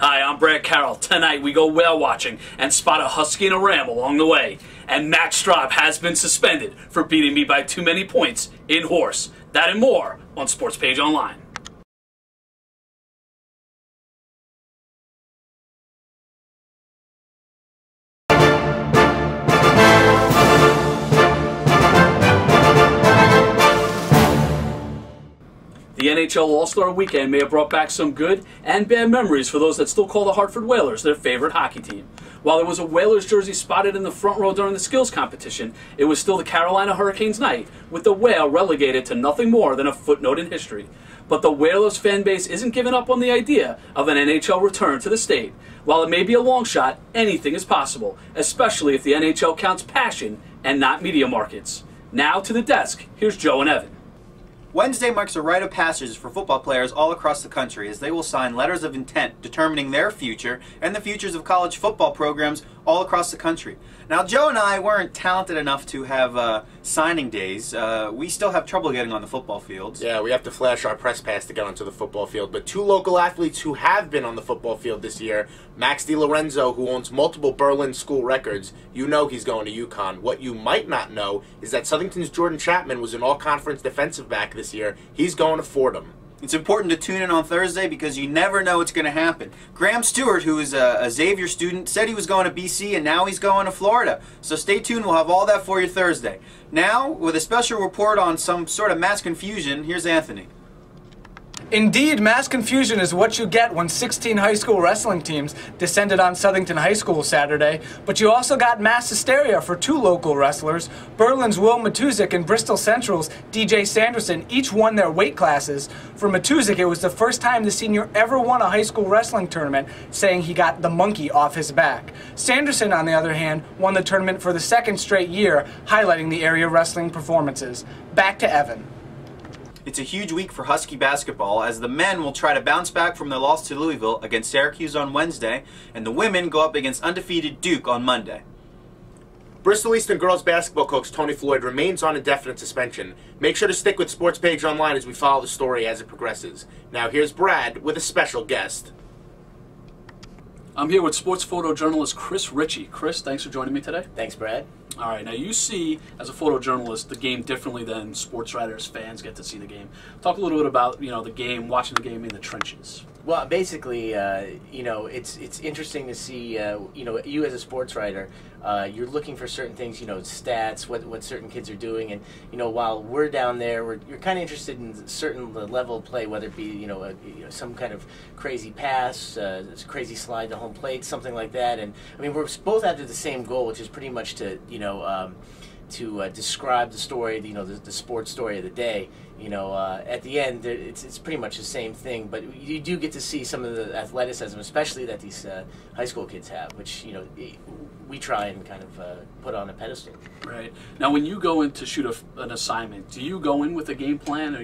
Hi, I'm Brad Carroll. Tonight we go whale watching and spot a husky and a ram along the way. And Matt Straub has been suspended for beating me by too many points in horse. That and more on Sports Page Online. The NHL All-Star Weekend may have brought back some good and bad memories for those that still call the Hartford Whalers their favorite hockey team. While there was a Whalers jersey spotted in the front row during the skills competition, it was still the Carolina Hurricanes night, with the Whale relegated to nothing more than a footnote in history. But the Whalers fan base isn't giving up on the idea of an NHL return to the state. While it may be a long shot, anything is possible, especially if the NHL counts passion and not media markets. Now to the desk, here's Joe and Evan. Wednesday marks a rite of passage for football players all across the country as they will sign letters of intent determining their future and the futures of college football programs all across the country. Now, Joe and I weren't talented enough to have signing days. We still have trouble getting on the football fields. Yeah, we have to flash our press pass to get onto the football field. But two local athletes who have been on the football field this year, Max DiLorenzo, who owns multiple Berlin school records, you know he's going to UConn. What you might not know is that Southington's Jordan Chapman was an all-conference defensive back this year. He's going to Fordham. It's important to tune in on Thursday because you never know what's going to happen. Graham Stewart, who is a Xavier student, said he was going to BC and now he's going to Florida. So stay tuned, we'll have all that for you Thursday. Now, with a special report on some sort of Mass-Conn Fusion, here's Anthony. Indeed, Mass-Conn Fusion is what you get when 16 high school wrestling teams descended on Southington High School Saturday, but you also got mass hysteria for two local wrestlers. Berlin's Will Matuzik and Bristol Central's DJ Sanderson each won their weight classes. For Matuzik, it was the first time the senior ever won a high school wrestling tournament, saying he got the monkey off his back. Sanderson, on the other hand, won the tournament for the second straight year, highlighting the area wrestling performances. Back to Evan. It's a huge week for Husky basketball as the men will try to bounce back from their loss to Louisville against Syracuse on Wednesday, and the women go up against undefeated Duke on Monday. Bristol Eastern girls basketball coach Tony Floyd remains on indefinite suspension. Make sure to stick with Sports Page Online as we follow the story as it progresses. Now here's Brad with a special guest. I'm here with sports photojournalist Chris Richie. Chris, thanks for joining me today. Thanks, Brad. All right, now you see, as a photojournalist, the game differently than sports writers, fans get to see the game. Talk a little bit about, the game, watching the game in the trenches. Well, basically, it's interesting to see, you as a sports writer, you're looking for certain things, stats, what certain kids are doing, and, while we're down there, you're kind of interested in certain level of play, whether it be, some kind of crazy pass, crazy slide to home plate, something like that, and, I mean, we're both after the same goal, which is pretty much to, describe the story, the sports story of the day. At the end, it's pretty much the same thing, but you do get to see some of the athleticism, especially that these high school kids have, which, we try and kind of put on a pedestal. Right. Now, when you go in to shoot an assignment, do you go in with a game plan, or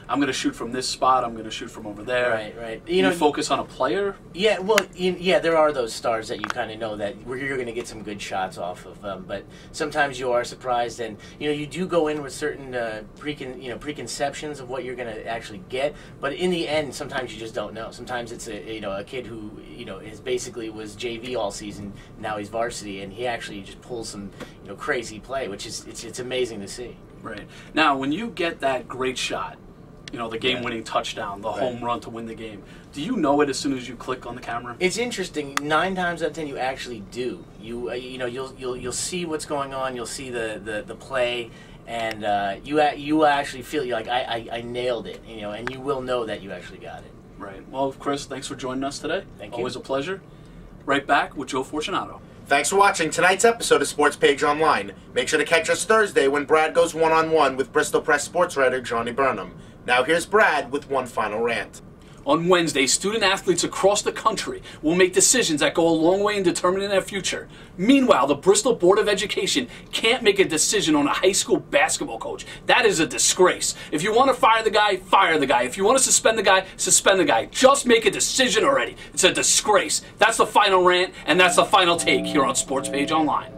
I'm going to shoot from this spot, I'm going to shoot from over there? Right. You focus on a player? Yeah, well, there are those stars that you kind of know that you're going to get some good shots off of, but sometimes you are surprised, and, you do go in with certain preconceptions of what you're going to actually get, but in the end, sometimes you just don't know. Sometimes it's a kid who, is basically was JV all season, now he's varsity, and he actually just pulls some crazy play, which is it's amazing to see. Right. Now, when you get that great shot, the game-winning touchdown, the home run to win the game, do you know it as soon as you click on the camera? It's interesting. 9 times out of 10, you actually do. You'll see what's going on. You'll see the play, and you actually feel like I nailed it. And you will know that you actually got it. Right. Well, Chris, thanks for joining us today. Thank you. Always a pleasure. Right back with Joe Fortunato. Thanks for watching tonight's episode of Sports Page Online. Make sure to catch us Thursday when Brad goes one-on-one with Bristol Press sports writer Johnny Burnham. Now here's Brad with one final rant. On Wednesday, student-athletes across the country will make decisions that go a long way in determining their future. Meanwhile, the Bristol Board of Education can't make a decision on a high school basketball coach. That is a disgrace. If you want to fire the guy, fire the guy. If you want to suspend the guy, suspend the guy. Just make a decision already. It's a disgrace. That's the final rant, and that's the final take here on Sports Page Online.